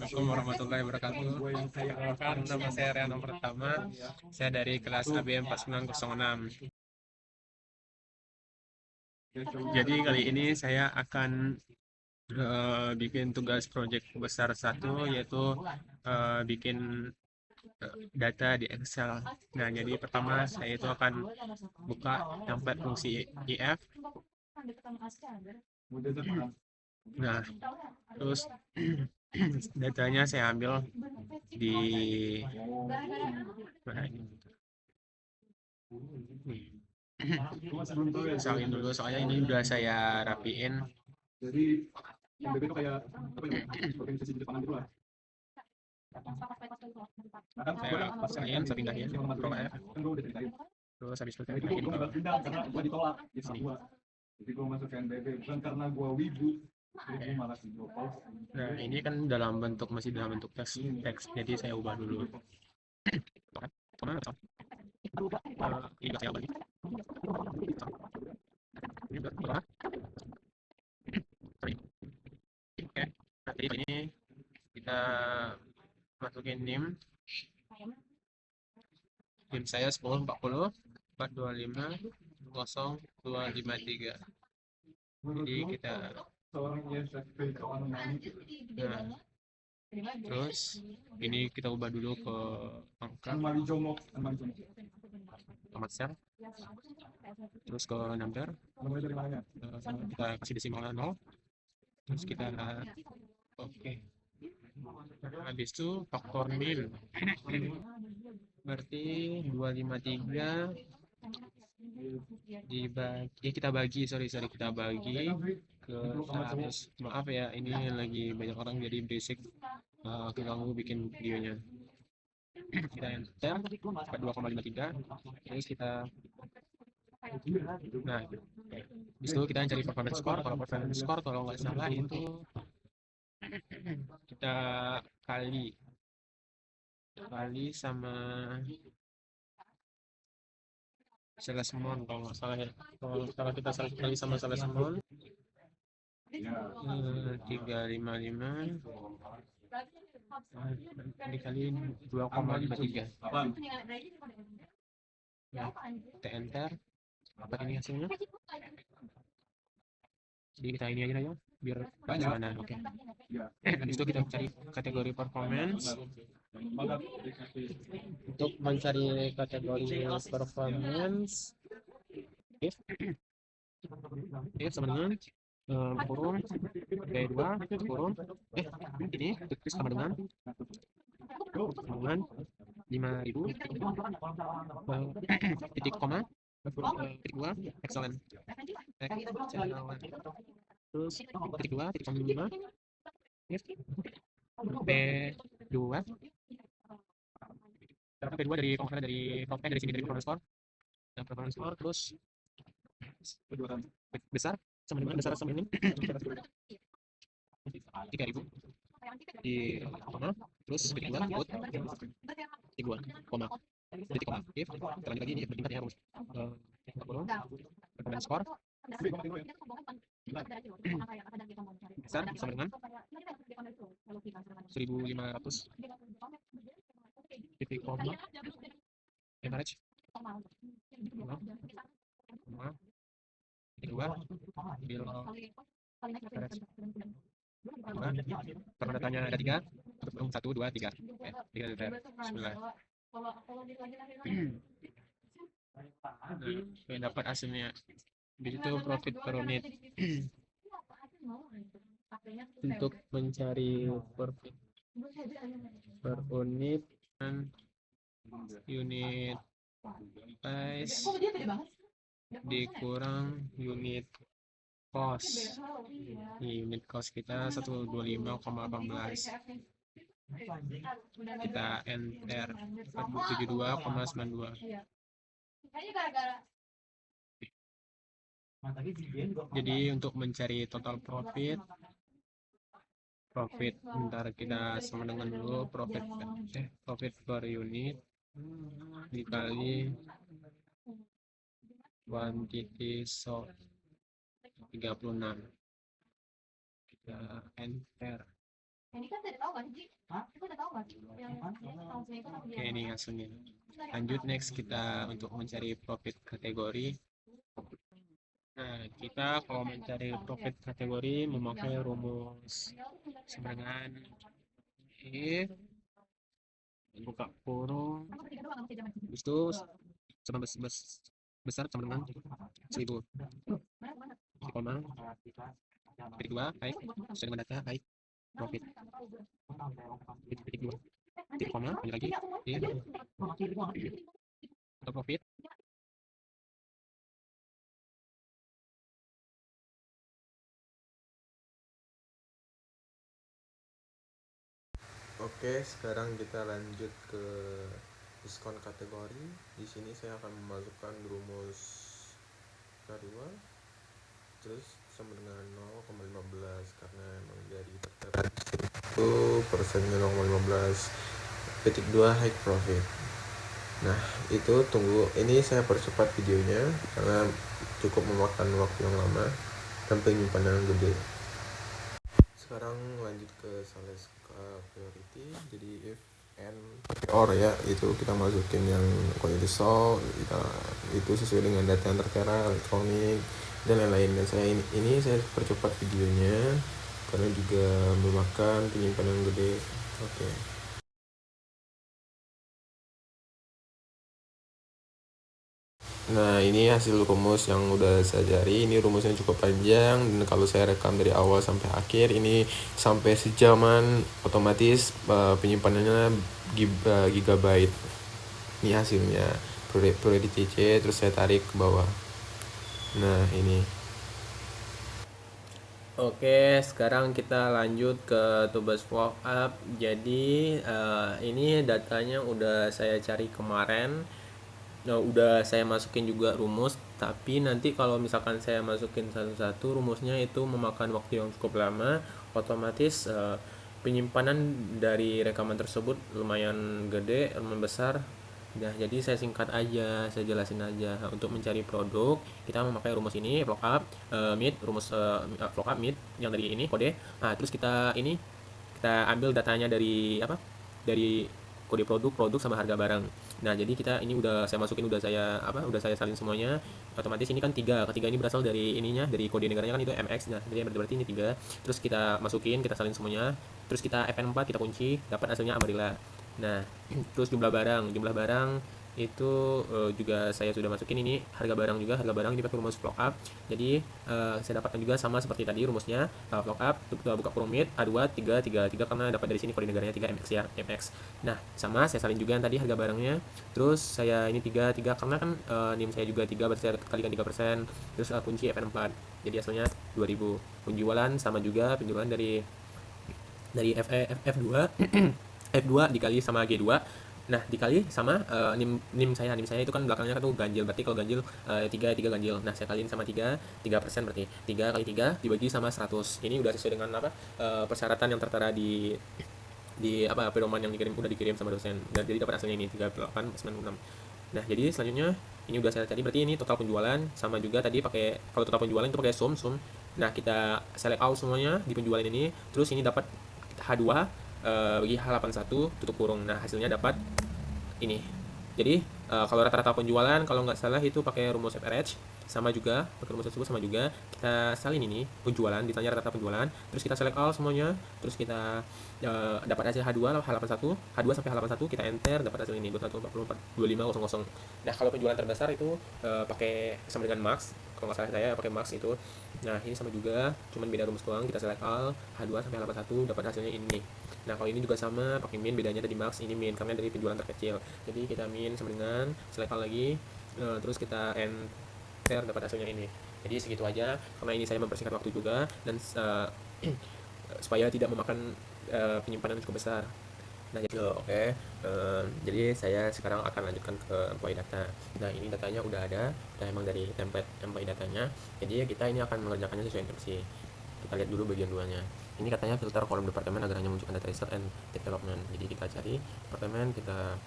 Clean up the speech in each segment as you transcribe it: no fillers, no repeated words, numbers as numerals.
Assalamualaikum warahmatullahi wabarakatuh. Perkenalkan, nama saya Riano Pertama. Saya dari kelas ABM 4906. Jadi kali ini saya akan bikin tugas proyek besar satu, yaitu bikin data di Excel. Nah, jadi pertama saya itu akan buka template fungsi if. Nah, terus datanya saya ambil di mana ini? Salin dulu, soalnya ini udah saya rapiin. Jadi MBB itu kayak apa ya? Organisasi di Jepang gitu lah. Saya salin, saya pindahin ke Pro F. Kan gue udah ceritain. Terus habis itu Nah, saya itu pindahin gue ke nggak pindah karena gue ditolak di sini. gua. Jadi gue masuk ke NBB bukan karena gue wibu, jadi gue malah sih gue pause. Nah, ini kan masih dalam bentuk teks, jadi saya ubah dulu. Kemana? Ini juga saya ubah. Ini berapa? Sorry. Oke, nanti ini kita masukin NIM saya 1040 425 0253. Jadi kita terus ini kita ubah dulu ke angka amat sel, terus ke number, kita kasih desimal 0, terus kita oke. Habis itu faktor min berarti 253 dibagi, kita bagi kita bagi ke 100. Maaf ya, ini lagi banyak orang jadi basic keganggu bikin videonya. Kita enter 2,53, terus kita di situ kita cari performance score. Kalau performance score kalau nggak salah itu kita kali sama sales amount kalau nggak salah ya. Kalau kita kali sama sales amount 355 dikali 2,53. Ya, kita enter. Apa ini hasilnya? Jadi kita ini aja ya, biar mana. Oke. Habis itu kita cari kategori performance. Untuk mencari kategori performance, if sama dengan kurung B2 kurung ini sama dengan 5.000 titik koma titik 2 excellent terus titik 2 titik 5 P2 dari sini dari performance score terus besar sama dengan besar sama ini 3.000 di koma terus titik 2 out titik 2 koma titik koma if terlanjut lagi ini bertingkat ya harus performance score besar sama dengan 1.500 titik koma average titik 2 below average. Karena datanya ada 3, 1, 2, 3. Bismillah. Dapat hasilnya. Di situ profit per unit. Untuk mencari profit per unit dan unit price dikurang unit cost. Unit cost kita 125,18. Kita enter 472,92. Jadi untuk mencari total profit bentar kita sama dengan dulu profit per unit dikali quantity sold 36. Kita enter ini hasilnya. Lanjut, next kita untuk mencari profit kategori. Nah, kita kalau mencari profit kategori memakai rumus sama dengan if buka kurung, habis itu sama besar sama dengan 1000, koma titik 2 baik sesuai dengan data baik profit titik 2 titik koma lanjut lagi if untuk profit. Oke, sekarang kita lanjut ke diskon kategori. Di sini saya akan memasukkan rumus K2 terus sama dengan 0,15 karena memang dari tertera itu persennya 0,15 petik 2 high profit. Nah, itu tunggu, ini saya percepat videonya karena cukup memakan waktu yang lama dan penyimpanan yang gede. Sekarang lanjut ke sales priority. Jadi if and or ya, itu kita masukin yang quality sold, itu sesuai dengan data yang tertera, elektronik dan lain-lain. Dan ini saya percepat videonya karena juga memakan penyimpanan yang gede. Oke. Nah, ini hasil rumus yang udah saya cari. Ini rumusnya cukup panjang dan kalau saya rekam dari awal sampai akhir ini sampai sejaman, otomatis penyimpanannya gigabyte. Ini hasilnya priority C, terus saya tarik ke bawah. Nah, ini. Oke, sekarang kita lanjut ke Tubas Walk Up. Jadi ini datanya udah saya cari kemarin. Nah, udah saya masukin juga rumus, tapi nanti kalau misalkan saya masukin satu-satu rumusnya itu memakan waktu yang cukup lama, otomatis penyimpanan dari rekaman tersebut lumayan gede, lumayan besar. Nah, jadi saya singkat aja, saya jelasin aja. Nah, untuk mencari produk, kita memakai rumus ini, lookup mid, rumus lookup mid yang dari ini kode. Nah, terus kita ambil datanya dari apa? Dari kode produk sama harga barang. Nah, jadi kita ini udah saya masukin, udah saya salin semuanya. Otomatis ini kan ketiga ini berasal dari ininya, dari kode negaranya kan itu MX. Nah, jadi berarti ini 3. Terus kita masukin, kita salin semuanya. Terus kita FN4 kita kunci, dapat hasilnya Amarilla. Nah, terus jumlah barang itu juga saya sudah masukin. Ini harga barang ini pakai rumus lookup. Jadi saya dapatkan juga sama seperti tadi rumusnya, lookup buka kurung mid A2 3 karena dapat dari sini kode negaranya 3 MX ya, MX. Nah, sama saya salin juga yang tadi harga barangnya. Terus saya ini 3 karena kan NIM saya juga 3, berarti saya kalikan 3%. Terus kunci FN4. Jadi hasilnya 2000. Penjualan sama juga, penjualan dari F2 F2 dikali sama G2. Nah, dikali sama NIM saya itu kan belakangnya kan tuh ganjil, berarti kalau ganjil 3 ganjil. Nah, saya kaliin sama 3% berarti 3 kali 3 dibagi sama 100. Ini udah sesuai dengan persyaratan yang tertera di pedoman yang udah dikirim sama dosen. Dan jadi dapat hasilnya ini 3896. Nah, jadi selanjutnya ini udah saya tadi, berarti ini total penjualan sama juga tadi pakai, kalau total penjualan itu pakai sum. Nah, kita select all semuanya di penjualan ini, terus ini dapat H2 bagi H81 tutup kurung. Nah, hasilnya dapat ini. Jadi kalau rata-rata penjualan kalau nggak salah itu pakai rumus average, sama juga pakai rumus tersebut, sama juga kita salin ini penjualan, ditanya rata-rata penjualan, terus kita select all semuanya, terus kita dapat hasil H2 H2 sampai H81, kita enter, dapat hasil ini 21442500. Nah, kalau penjualan terbesar itu pakai sama dengan max, kalau nggak salah saya pakai max itu. Nah, ini sama juga, cuman beda rumus doang. Kita select all H2 sampai H81, dapat hasilnya ini. Nah, kalau ini juga sama pakai min, bedanya tadi max, ini min karena dari penjualan terkecil. Jadi kita min sama dengan select all lagi, terus kita enter, dapat hasilnya ini. Jadi segitu aja, karena ini saya mempersingkat waktu juga dan supaya tidak memakan penyimpanan cukup besar. Nah, jadi saya sekarang akan lanjutkan ke employee data. Nah, ini datanya udah ada, emang dari template employee datanya. Jadi kita ini akan mengerjakannya sesuai instruksi. Kita lihat dulu bagian 2-nya. Ini katanya filter kolom departemen agar hanya menunjukkan data research and development. Jadi kita cari departemen, kita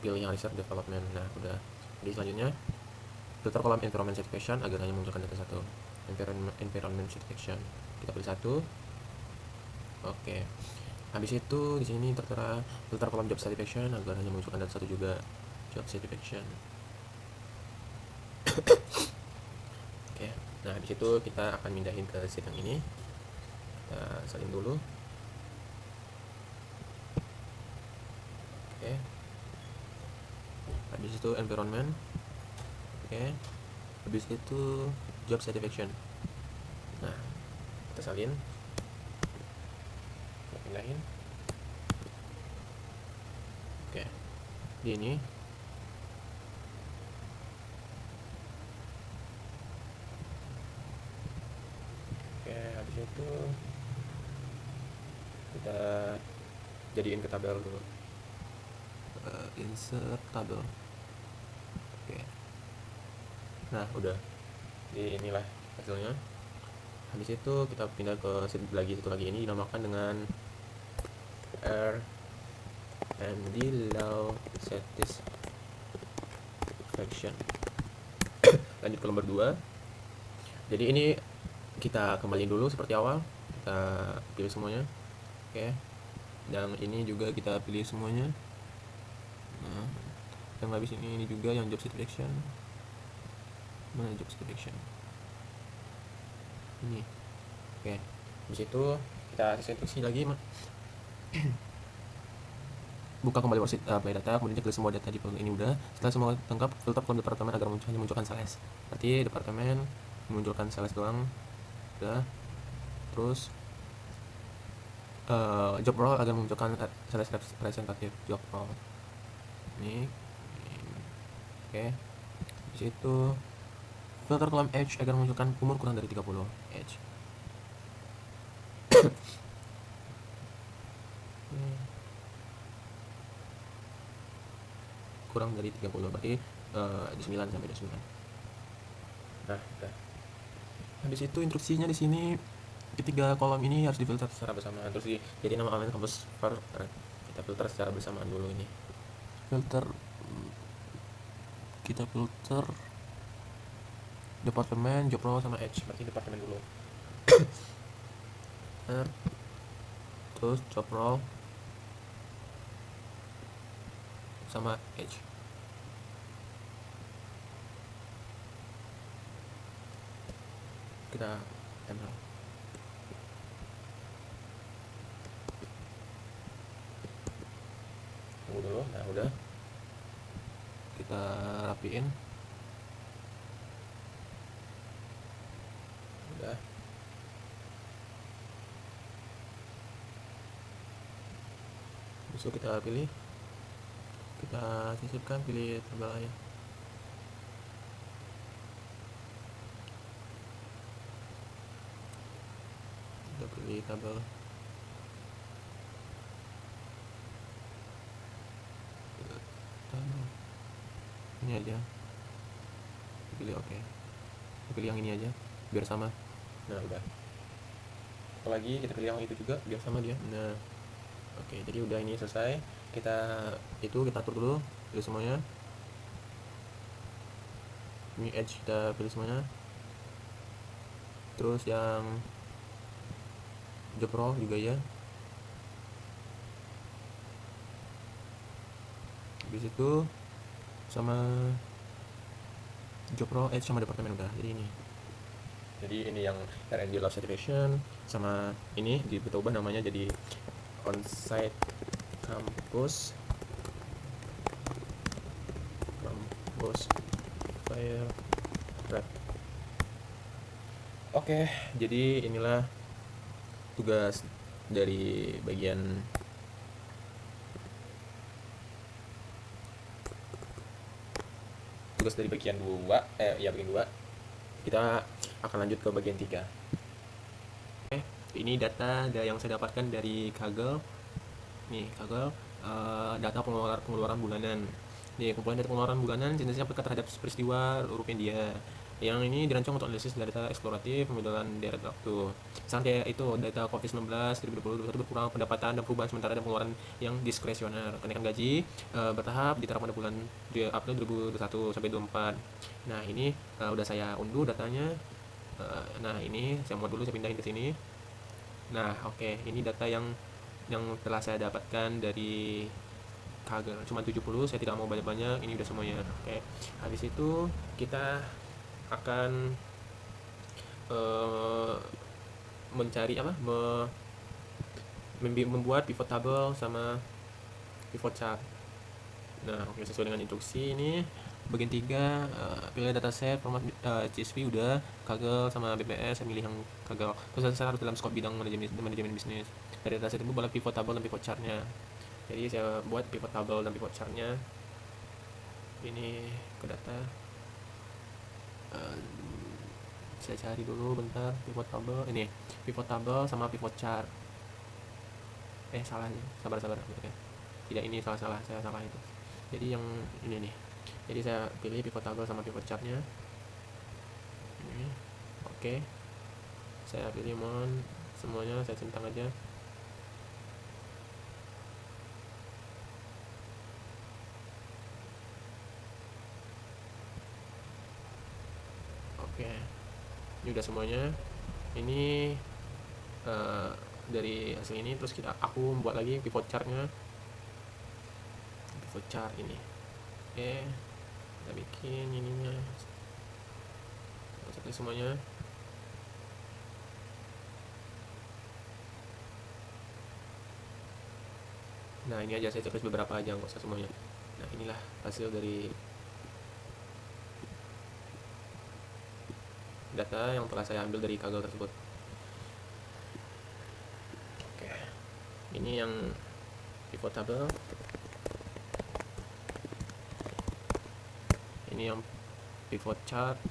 pilih yang research development. Nah, udah. Jadi selanjutnya filter kolom environment certification agar hanya menunjukkan data satu. Environment certification, kita pilih satu. Oke. Habis itu di sini tertera filter kolom job satisfaction agar hanya menunjukkan data satu juga, job satisfaction. Oke, nah habis itu kita akan mindahin ke sheet yang ini. Kita salin dulu. Oke, habis itu environment. Oke, habis itu job satisfaction. Nah, kita salin, kita pindahin. Oke, di ini. Oke, habis itu kita jadiin ke tabel dulu. Insert tabel. Oke, nah udah, di inilah hasilnya. Habis itu kita pindah ke sheet lagi, satu lagi, ini dinamakan dengan R&D Low Satisfaction. Lanjut ke nomor 2. Jadi ini kita kembali dulu seperti awal, kita pilih semuanya. Oke, yang ini juga kita pilih semuanya. Nah, yang habis ini juga yang job satisfaction. Mana job satisfaction? Ini. Oke, habis itu kita seleksi lagi. Buka kembali worksheet play data, kemudian cek semua data di folder ini udah. Setelah semua lengkap, filter kolom departemen agar hanya munculkan sales. Berarti departemen memunculkan sales doang. Udah. Terus job role agar memunculkan sales representative job role. Ini. Oke. Di situ filter kolom age agar memunculkan umur kurang dari 30 age. Kurang dari 30, berarti di 9 sampai 29. Nah, udah. Habis itu instruksinya di sini ketiga kolom ini harus difilter secara bersamaan. Terus jadi nama online kampus kita filter secara bersamaan dulu ini. Kita filter departemen, job role sama age. Berarti departemen dulu. Terus job role sama age. Kita tempel. Tunggu dulu. Nah, udah. Kita rapiin. Udah. Besok kita pilih. Kita sisipkan, pilih tabel aja. Kita pilih tabel. Ini aja. Pilih oke. Pilih yang ini aja biar sama. Nah, udah. Satu lagi kita pilih yang itu juga biar sama dia. Nah, oke, jadi udah, ini selesai. Kita atur dulu, pilih semuanya. Ini edge kita pilih semuanya. Terus yang job role juga ya. Habis itu sama job role edge sama departemen udah. Jadi ini yang R&D Lab Certification, sama ini kita ubah namanya jadi onsite campus fire rep. Oke, jadi inilah tugas dari bagian bagian 2, bagian 2. Kita akan lanjut ke bagian 3. Oke, ini data yang saya dapatkan dari Kaggle. Nih, Kaggle, data pengeluaran bulanan. Nih, kumpulan data pengeluaran bulanan jenisnya apakah terhadap peristiwa Rupiah. Yang ini dirancang untuk analisis data eksploratif, pemodelan deret waktu. Misalnya itu data COVID-19 2020 berkurang pendapatan dan perubahan sementara dan pengeluaran yang diskresioner. Kenaikan gaji bertahap diterapkan pada bulan April 2021 sampai 2024. Nah, ini udah saya unduh datanya. Nah, ini saya mau dulu, saya pindahin ke sini. Nah, oke, ini data yang yang telah saya dapatkan dari Kaggle. Cuma 70, saya tidak mau banyak-banyak, ini udah semuanya. Oke. Habis itu kita akan mencari apa? Membuat pivot table sama pivot chart. Nah, oke, sesuai dengan instruksi ini bagian 3, pilih dataset format CSV udah, Kaggle sama BPS, saya milih yang Kaggle. Terus saya harus dalam skop bidang manajemen bisnis. Dari dataset itu buat pivot table dan pivot chartnya. Jadi saya buat pivot table dan pivot chartnya. Ini ke data. Saya cari dulu bentar pivot table. Ini pivot table sama pivot chart. Salah, sabar. Oke. Tidak, ini salah, saya salah itu. Jadi yang ini nih. Jadi saya pilih pivot table sama pivot chartnya. Ini, oke. Saya pilih semuanya, saya centang aja. Oke, ini udah semuanya. Ini dari hasil ini, terus aku buat lagi pivot chartnya, pivot chart ini. Oke, kita bikin ininya, kita semuanya. Nah, ini aja saya checklist beberapa aja, nggak usah semuanya. Nah, inilah hasil dari data yang telah saya ambil dari Kaggle tersebut. Oke, ini yang pivot table, ini yang pivot chart,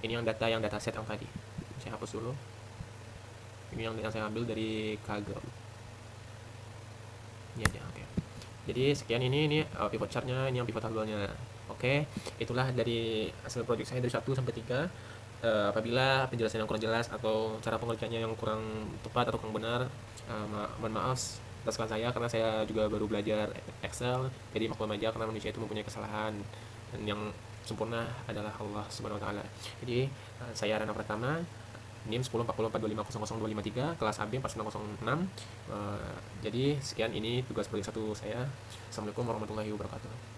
ini yang dataset yang tadi. Saya hapus dulu. Ini yang saya ambil dari Kaggle. Ini aja, oke. Jadi sekian ini pivot chartnya, ini yang pivot table-nya. Oke, itulah dari hasil project saya dari 1 sampai 3. Apabila penjelasan yang kurang jelas atau cara pengerjaannya yang kurang tepat atau kurang benar, mohon maaf atas kesalahan saya, karena saya juga baru belajar Excel. Jadi maklum aja, karena manusia itu mempunyai kesalahan, dan yang sempurna adalah Allah Subhanahu wa taala. Jadi saya Rana Pratama, NIM 104042500253, kelas AB 4906. Jadi sekian, ini tugas proyek 1 saya. Assalamualaikum warahmatullahi wabarakatuh.